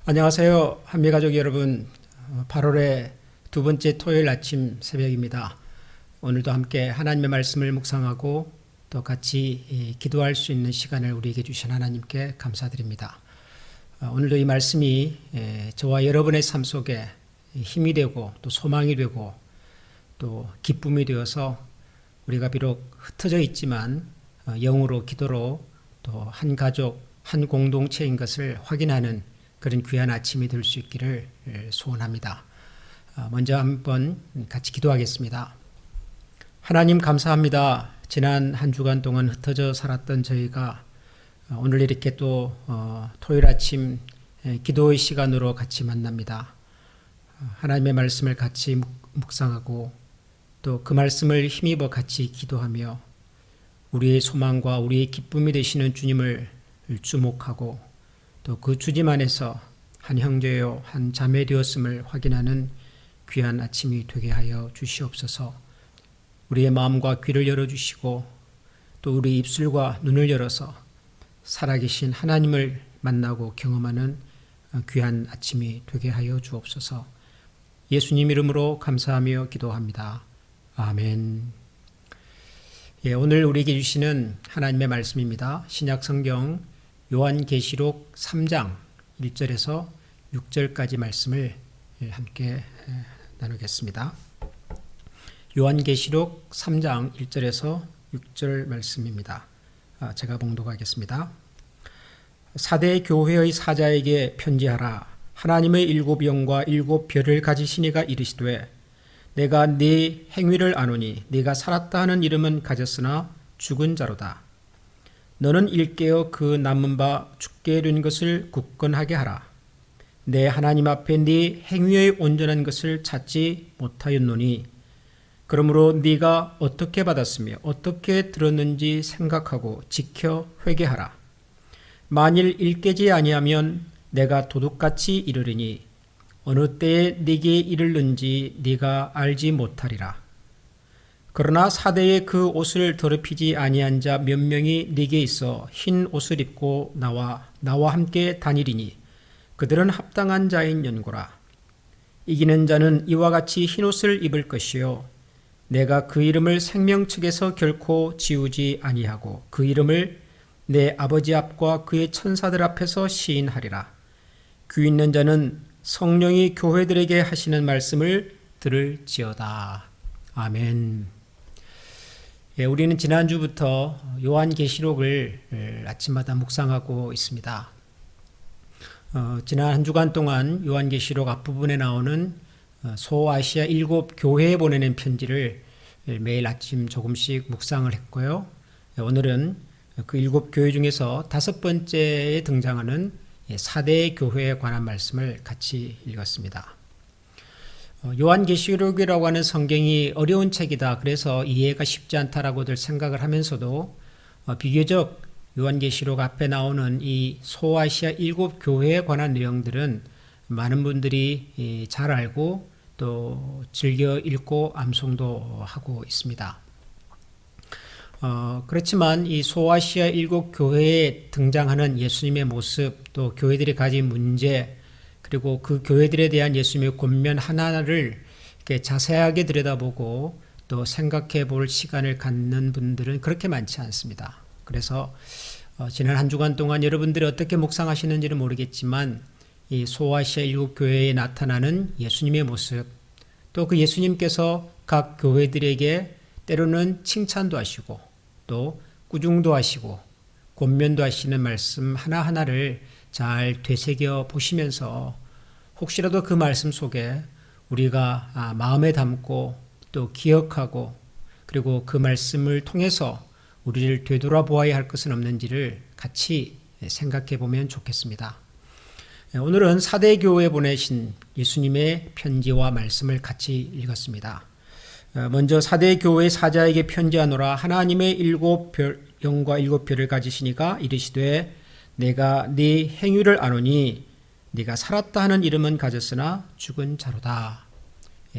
안녕하세요. 한미가족 여러분. 8월의 두 번째 토요일 아침 새벽입니다. 오늘도 함께 하나님의 말씀을 묵상하고 또 같이 기도할 수 있는 시간을 우리에게 주신 하나님께 감사드립니다. 오늘도 이 말씀이 저와 여러분의 삶 속에 힘이 되고 또 소망이 되고 또 기쁨이 되어서 우리가 비록 흩어져 있지만 영으로 기도로 또 한 가족, 한 공동체인 것을 확인하는 그런 귀한 아침이 될 수 있기를 소원합니다. 먼저 한번 같이 기도하겠습니다. 하나님 감사합니다. 지난 한 주간 동안 흩어져 살았던 저희가 오늘 이렇게 또 토요일 아침 기도의 시간으로 같이 만납니다. 하나님의 말씀을 같이 묵상하고 또 그 말씀을 힘입어 같이 기도하며 우리의 소망과 우리의 기쁨이 되시는 주님을 주목하고 또 그 주님 안에서 한 형제요 한 자매 되었음을 확인하는 귀한 아침이 되게 하여 주시옵소서. 우리의 마음과 귀를 열어주시고 또 우리 입술과 눈을 열어서 살아계신 하나님을 만나고 경험하는 귀한 아침이 되게 하여 주옵소서. 예수님 이름으로 감사하며 기도합니다. 아멘. 오늘 우리에게 주시는 하나님의 말씀입니다. 신약 성경 요한계시록 3장 1절에서 6절까지 말씀을 함께 나누겠습니다. 요한계시록 3장 1절에서 6절 말씀입니다. 제가 봉독하겠습니다. 사대 교회의 사자에게 편지하라. 하나님의 일곱 영과 일곱 별을 가지신 이가 이르시되 내가 네 행위를 아노니 네가 살았다 하는 이름은 가졌으나 죽은 자로다. 너는 일깨어 그 남은 바 죽게 된 것을 굳건하게 하라. 내 하나님 앞에 네 행위의 온전한 것을 찾지 못하였노니 그러므로 네가 어떻게 받았으며 어떻게 들었는지 생각하고 지켜 회개하라. 만일 일깨지 아니하면 내가 도둑같이 이르리니 어느 때에 네게 이르는지 네가 알지 못하리라. 그러나 사대에 그 옷을 더럽히지 아니한 자 몇 명이 네게 있어 흰 옷을 입고 나와 함께 다니리니 그들은 합당한 자인 연고라. 이기는 자는 이와 같이 흰 옷을 입을 것이요 내가 그 이름을 생명책에서 결코 지우지 아니하고 그 이름을 내 아버지 앞과 그의 천사들 앞에서 시인하리라. 귀 있는 자는 성령이 교회들에게 하시는 말씀을 들을지어다. 아멘. 우리는 지난주부터 요한계시록을 아침마다 묵상하고 있습니다. 지난 한 주간 동안 요한계시록 앞부분에 나오는 소아시아 7 교회에 보내는 편지를 매일 아침 조금씩 묵상을 했고요. 오늘은 그 7 교회 중에서 5번째에 등장하는 사대 교회에 관한 말씀을 같이 읽었습니다. 요한계시록이라고 하는 성경이 어려운 책이다. 그래서 이해가 쉽지 않다라고들 생각을 하면서도 비교적 요한계시록 앞에 나오는 이 소아시아 7 교회에 관한 내용들은 많은 분들이 잘 알고 또 즐겨 읽고 암송도 하고 있습니다. 그렇지만 이 소아시아 7 교회에 등장하는 예수님의 모습 또 교회들이 가진 문제 그리고 그 교회들에 대한 예수님의 권면 하나하나를 이렇게 자세하게 들여다보고 또 생각해 볼 시간을 갖는 분들은 그렇게 많지 않습니다. 그래서 지난 한 주간 동안 여러분들이 어떻게 묵상하시는지는 모르겠지만 이 소아시아 7 교회에 나타나는 예수님의 모습 또 그 예수님께서 각 교회들에게 때로는 칭찬도 하시고 또 꾸중도 하시고 권면도 하시는 말씀 하나하나를 잘 되새겨 보시면서 혹시라도 그 말씀 속에 우리가 마음에 담고 또 기억하고 그리고 그 말씀을 통해서 우리를 되돌아보아야 할 것은 없는지를 같이 생각해 보면 좋겠습니다. 오늘은 사대 교회에 보내신 예수님의 편지와 말씀을 같이 읽었습니다. 먼저 사대 교회 사자에게 편지하노라. 하나님의 7 영과 7 별을 가지시니가 이르시되 내가 네 행위를 아노니 네가 살았다 하는 이름은 가졌으나 죽은 자로다.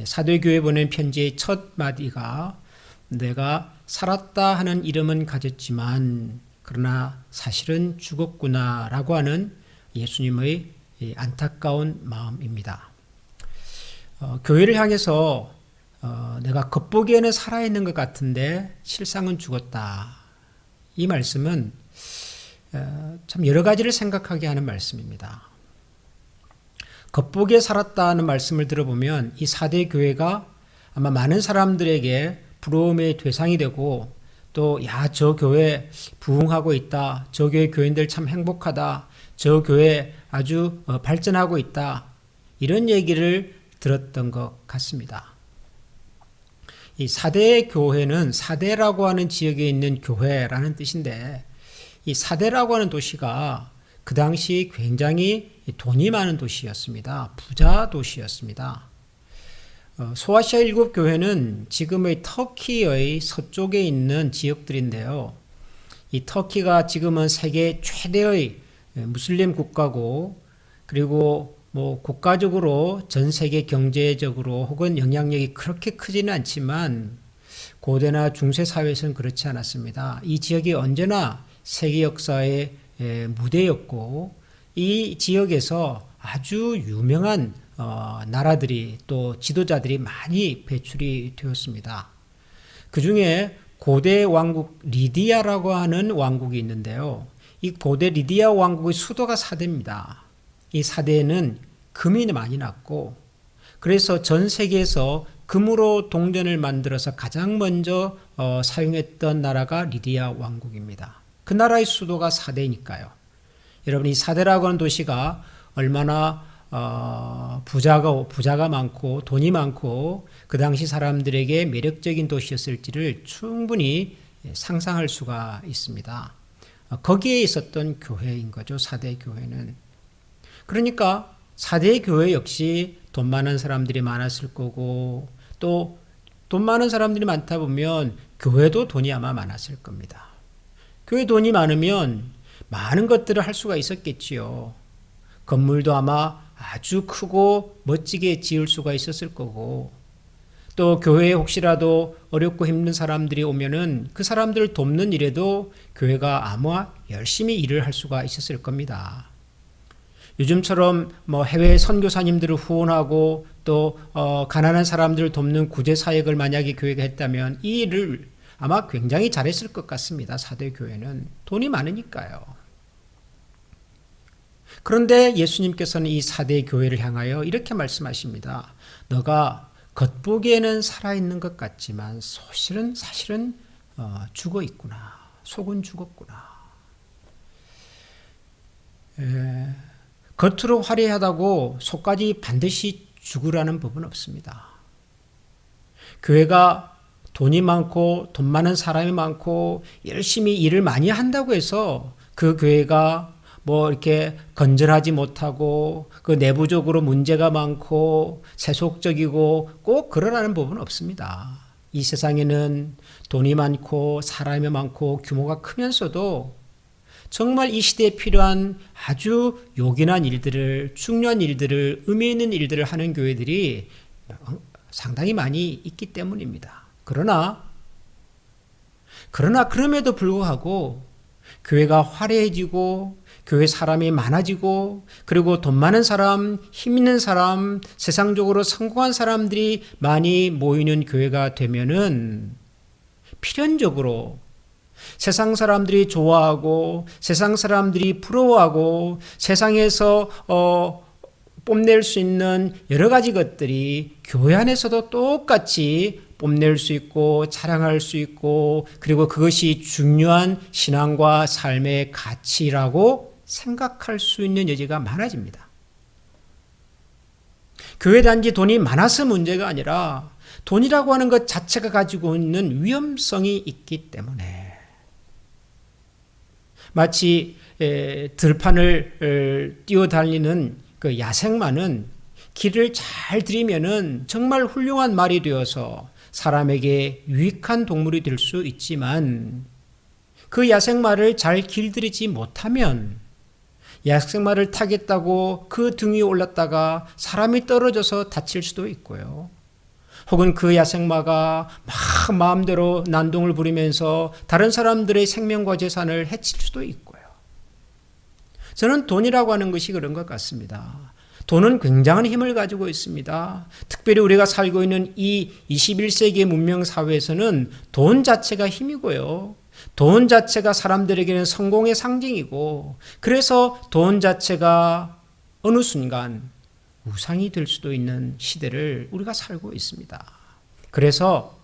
사대교회에 보낸 편지의 첫 마디가 내가 살았다 하는 이름은 가졌지만 그러나 사실은 죽었구나 라고 하는 예수님의 안타까운 마음입니다. 교회를 향해서 내가 겉보기에는 살아있는 것 같은데 실상은 죽었다. 이 말씀은 참 여러 가지를 생각하게 하는 말씀입니다. 겉보기에 살았다는 말씀을 들어보면 이 4대 교회가 아마 많은 사람들에게 부러움의 대상이 되고 또 저 교회 부흥하고 있다. 저 교회 교인들 참 행복하다. 저 교회 아주 발전하고 있다. 이런 얘기를 들었던 것 같습니다. 이 4대 교회는 사대라고 하는 지역에 있는 교회라는 뜻인데 이 사대라고 하는 도시가 그 당시 굉장히 돈이 많은 도시였습니다. 부자 도시였습니다. 소아시아 7교회는 지금의 터키의 서쪽에 있는 지역들인데요. 이 터키가 지금은 세계 최대의 무슬림 국가고 그리고 국가적으로 전 세계 경제적으로 혹은 영향력이 그렇게 크지는 않지만 고대나 중세 사회에서는 그렇지 않았습니다. 이 지역이 언제나 세계 역사의 무대였고 이 지역에서 아주 유명한 나라들이 또 지도자들이 많이 배출이 되었습니다. 그 중에 고대 왕국 리디아라고 하는 왕국이 있는데요. 이 고대 리디아 왕국의 수도가 사대입니다. 이 사대에는 금이 많이 났고 그래서 전 세계에서 금으로 동전을 만들어서 가장 먼저 사용했던 나라가 리디아 왕국입니다. 그 나라의 수도가 사대니까요. 여러분 이 사대라고 하는 도시가 얼마나 부자가 많고 돈이 많고 그 당시 사람들에게 매력적인 도시였을지를 충분히 상상할 수가 있습니다. 거기에 있었던 교회인 거죠. 4대 교회는. 그러니까 4대 교회 역시 돈 많은 사람들이 많았을 거고 또 돈 많은 사람들이 많다 보면 교회도 돈이 아마 많았을 겁니다. 교회 돈이 많으면 많은 것들을 할 수가 있었겠지요. 건물도 아마 아주 크고 멋지게 지을 수가 있었을 거고 또 교회에 혹시라도 어렵고 힘든 사람들이 오면은 그 사람들을 돕는 일에도 교회가 아마 열심히 일을 할 수가 있었을 겁니다. 요즘처럼 해외 선교사님들을 후원하고 또 가난한 사람들을 돕는 구제 사역을 만약에 교회가 했다면 이 일을 아마 굉장히 잘했을 것 같습니다. 4대 교회는 돈이 많으니까요. 그런데 예수님께서는 이 4대 교회를 향하여 이렇게 말씀하십니다. 너가 겉보기에는 살아있는 것 같지만 사실은 죽어 있구나. 속은 죽었구나. 겉으로 화려하다고 속까지 반드시 죽으라는 법은 없습니다. 교회가 돈이 많고 돈 많은 사람이 많고 열심히 일을 많이 한다고 해서 그 교회가 이렇게 건전하지 못하고 그 내부적으로 문제가 많고 세속적이고 꼭 그러라는 법은 없습니다. 이 세상에는 돈이 많고 사람이 많고 규모가 크면서도 정말 이 시대에 필요한 아주 요긴한 일들을 중요한 일들을 의미 있는 일들을 하는 교회들이 상당히 많이 있기 때문입니다. 그러나 그럼에도 불구하고 교회가 화려해지고 교회 사람이 많아지고 그리고 돈 많은 사람, 힘 있는 사람, 세상적으로 성공한 사람들이 많이 모이는 교회가 되면은 필연적으로 세상 사람들이 좋아하고 세상 사람들이 부러워하고 세상에서 뽐낼 수 있는 여러 가지 것들이 교회 안에서도 똑같이 뽐낼 수 있고 자랑할 수 있고 그리고 그것이 중요한 신앙과 삶의 가치라고 생각할 수 있는 여지가 많아집니다. 교회 단지 돈이 많아서 문제가 아니라 돈이라고 하는 것 자체가 가지고 있는 위험성이 있기 때문에 마치 들판을 뛰어다니는 그 야생마는 길을 잘 들이면은 정말 훌륭한 말이 되어서 사람에게 유익한 동물이 될 수 있지만 그 야생마를 잘 길들이지 못하면 야생마를 타겠다고 그 등 위에 올랐다가 사람이 떨어져서 다칠 수도 있고요. 혹은 그 야생마가 막 마음대로 난동을 부리면서 다른 사람들의 생명과 재산을 해칠 수도 있고요. 저는 돈이라고 하는 것이 그런 것 같습니다. 돈은 굉장한 힘을 가지고 있습니다. 특별히 우리가 살고 있는 이 21세기 문명 사회에서는 돈 자체가 힘이고요. 돈 자체가 사람들에게는 성공의 상징이고, 그래서 돈 자체가 어느 순간 우상이 될 수도 있는 시대를 우리가 살고 있습니다. 그래서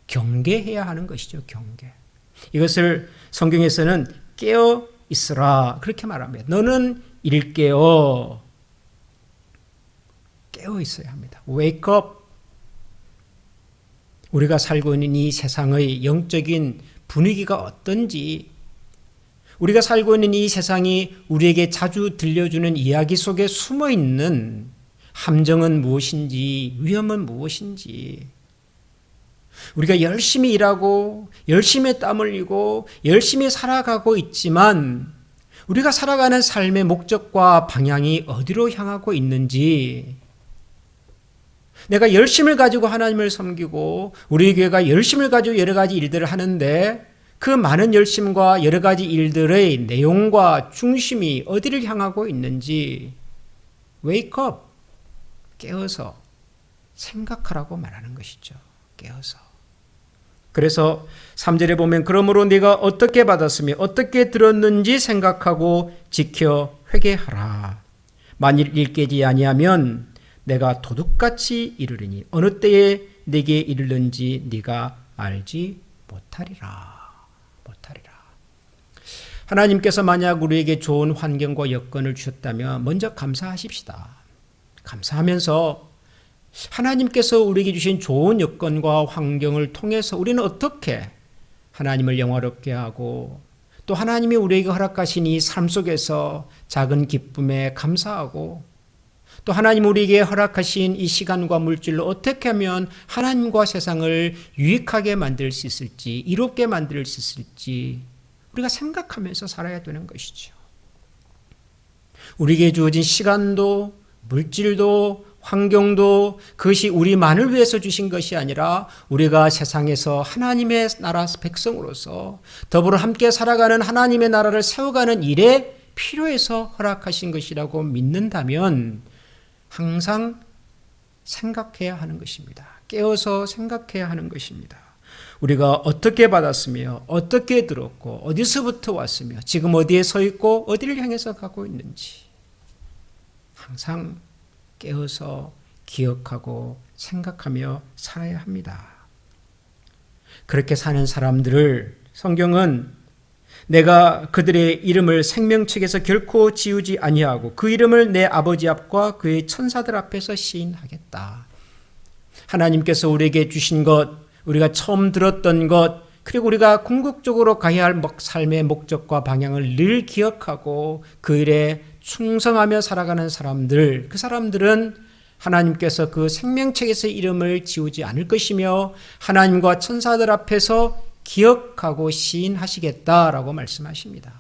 경계해야 하는 것이죠. 경계. 이것을 성경에서는 깨어 있으라 그렇게 말합니다. 너는 일깨어 있어야 합니다. Wake up. 우리가 살고 있는 이 세상의 영적인 분위기가 어떤지, 우리가 살고 있는 이 세상이 우리에게 자주 들려주는 이야기 속에 숨어 있는 함정은 무엇인지, 위험은 무엇인지, 우리가 열심히 일하고 열심히 땀 흘리고 열심히 살아가고 있지만 우리가 살아가는 삶의 목적과 방향이 어디로 향하고 있는지, 내가 열심을 가지고 하나님을 섬기고 우리 교회가 열심을 가지고 여러 가지 일들을 하는데 그 많은 열심과 여러 가지 일들의 내용과 중심이 어디를 향하고 있는지 wake up, 깨어서 생각하라고 말하는 것이죠. 깨어서. 그래서 3절에 보면 그러므로 네가 어떻게 받았으며 어떻게 들었는지 생각하고 지켜 회개하라. 만일 일깨지 아니하면 내가 도둑같이 이르리니 어느 때에 네게 이르는지 네가 알지 못하리라. 하나님께서 만약 우리에게 좋은 환경과 여건을 주셨다면 먼저 감사하십시다. 감사하면서 하나님께서 우리에게 주신 좋은 여건과 환경을 통해서 우리는 어떻게 하나님을 영화롭게 하고 또 하나님이 우리에게 허락하신 이 삶 속에서 작은 기쁨에 감사하고 또 하나님 우리에게 허락하신 이 시간과 물질로 어떻게 하면 하나님과 세상을 유익하게 만들 수 있을지, 이롭게 만들 수 있을지 우리가 생각하면서 살아야 되는 것이죠. 우리에게 주어진 시간도 물질도 환경도 그것이 우리만을 위해서 주신 것이 아니라 우리가 세상에서 하나님의 나라 백성으로서 더불어 함께 살아가는 하나님의 나라를 세워가는 일에 필요해서 허락하신 것이라고 믿는다면 항상 생각해야 하는 것입니다. 깨어서 생각해야 하는 것입니다. 우리가 어떻게 받았으며 어떻게 들었고 어디서부터 왔으며 지금 어디에 서 있고 어디를 향해서 가고 있는지 항상 깨어서 기억하고 생각하며 살아야 합니다. 그렇게 사는 사람들을 성경은 내가 그들의 이름을 생명책에서 결코 지우지 아니하고 그 이름을 내 아버지 앞과 그의 천사들 앞에서 시인하겠다. 하나님께서 우리에게 주신 것, 우리가 처음 들었던 것, 그리고 우리가 궁극적으로 가야 할 삶의 목적과 방향을 늘 기억하고 그 일에 충성하며 살아가는 사람들, 그 사람들은 하나님께서 그 생명책에서 이름을 지우지 않을 것이며 하나님과 천사들 앞에서 기억하고 시인하시겠다라고 말씀하십니다.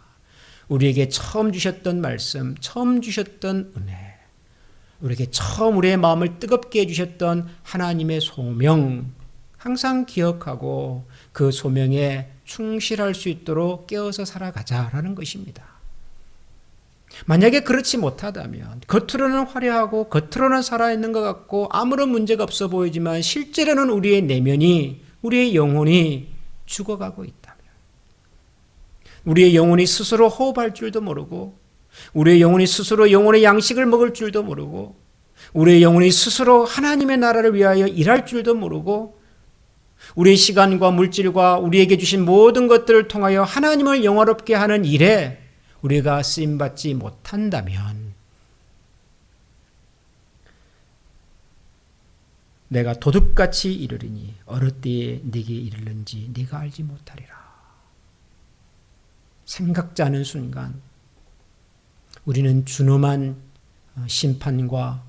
우리에게 처음 주셨던 말씀, 처음 주셨던 은혜, 우리에게 처음 우리의 마음을 뜨겁게 해주셨던 하나님의 소명, 항상 기억하고 그 소명에 충실할 수 있도록 깨어서 살아가자라는 것입니다. 만약에 그렇지 못하다면 겉으로는 화려하고 겉으로는 살아있는 것 같고 아무런 문제가 없어 보이지만 실제로는 우리의 내면이, 우리의 영혼이 죽어가고 있다면, 우리의 영혼이 스스로 호흡할 줄도 모르고 우리의 영혼이 스스로 영혼의 양식을 먹을 줄도 모르고 우리의 영혼이 스스로 하나님의 나라를 위하여 일할 줄도 모르고 우리의 시간과 물질과 우리에게 주신 모든 것들을 통하여 하나님을 영화롭게 하는 일에 우리가 쓰임받지 못한다면 내가 도둑같이 이르리니 어느 때에 네게 이르는지 네가 알지 못하리라. 생각지 않은 순간 우리는 준엄한 심판과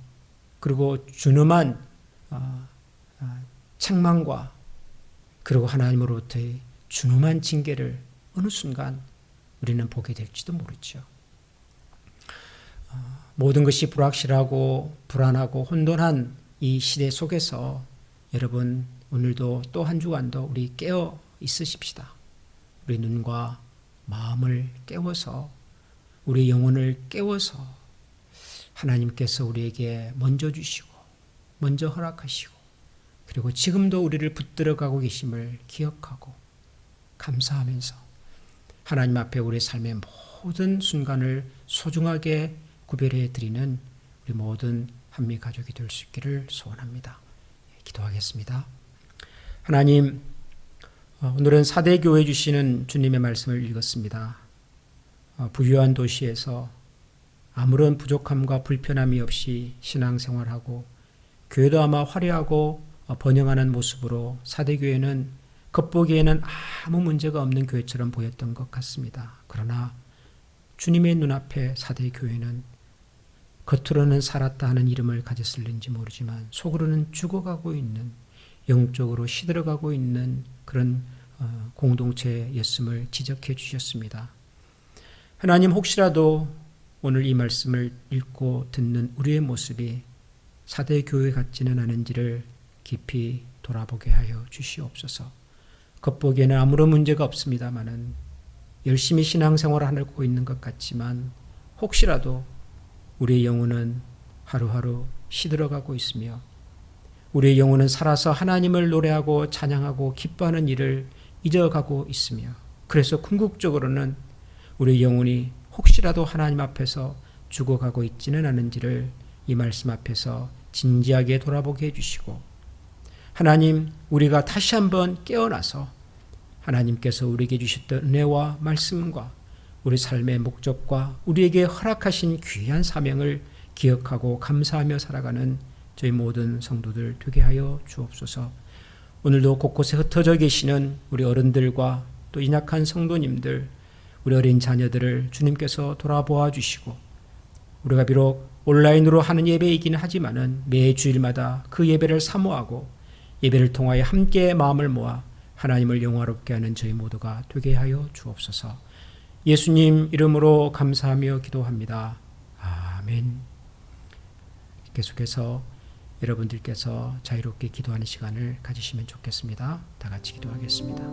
그리고 준엄한 책망과 그리고 하나님으로부터의 준엄한 징계를 어느 순간 우리는 보게 될지도 모르죠. 모든 것이 불확실하고 불안하고 혼돈한 이 시대 속에서 여러분 오늘도 또 한 주간도 우리 깨어 있으십시다. 우리 눈과 마음을 깨워서 우리 영혼을 깨워서 하나님께서 우리에게 먼저 주시고 먼저 허락하시고 그리고 지금도 우리를 붙들어가고 계심을 기억하고 감사하면서 하나님 앞에 우리 삶의 모든 순간을 소중하게 구별해 드리는 우리 모든 한미 가족이 될 수 있기를 소원합니다. 기도하겠습니다. 하나님, 오늘은 사대교회 주시는 주님의 말씀을 읽었습니다. 부유한 도시에서 아무런 부족함과 불편함이 없이 신앙생활하고 교회도 아마 화려하고 번영하는 모습으로 사대교회는 겉보기에는 아무 문제가 없는 교회처럼 보였던 것 같습니다. 그러나 주님의 눈앞에 사대교회는 겉으로는 살았다 하는 이름을 가졌을는지 모르지만 속으로는 죽어가고 있는, 영적으로 시들어가고 있는 그런 공동체였음을 지적해 주셨습니다. 하나님, 혹시라도 오늘 이 말씀을 읽고 듣는 우리의 모습이 사대교회 같지는 않은지를 깊이 돌아보게 하여 주시옵소서. 겉보기에는 아무런 문제가 없습니다마는 열심히 신앙생활을 하고 있는 것 같지만 혹시라도 우리의 영혼은 하루하루 시들어가고 있으며 우리의 영혼은 살아서 하나님을 노래하고 찬양하고 기뻐하는 일을 잊어가고 있으며 그래서 궁극적으로는 우리의 영혼이 혹시라도 하나님 앞에서 죽어가고 있지는 않은지를 이 말씀 앞에서 진지하게 돌아보게 해주시고 하나님, 우리가 다시 한번 깨어나서 하나님께서 우리에게 주셨던 은혜와 말씀과 우리 삶의 목적과 우리에게 허락하신 귀한 사명을 기억하고 감사하며 살아가는 저희 모든 성도들 되게 하여 주옵소서. 오늘도 곳곳에 흩어져 계시는 우리 어른들과 또 연약한 성도님들, 우리 어린 자녀들을 주님께서 돌아보아 주시고 우리가 비록 온라인으로 하는 예배이긴 하지만은 매 주일마다 그 예배를 사모하고 예배를 통하여 함께 마음을 모아 하나님을 영화롭게 하는 저희 모두가 되게 하여 주옵소서. 예수님 이름으로 감사하며 기도합니다. 아멘. 계속해서 여러분들께서 자유롭게 기도하는 시간을 가지시면 좋겠습니다. 다 같이 기도하겠습니다.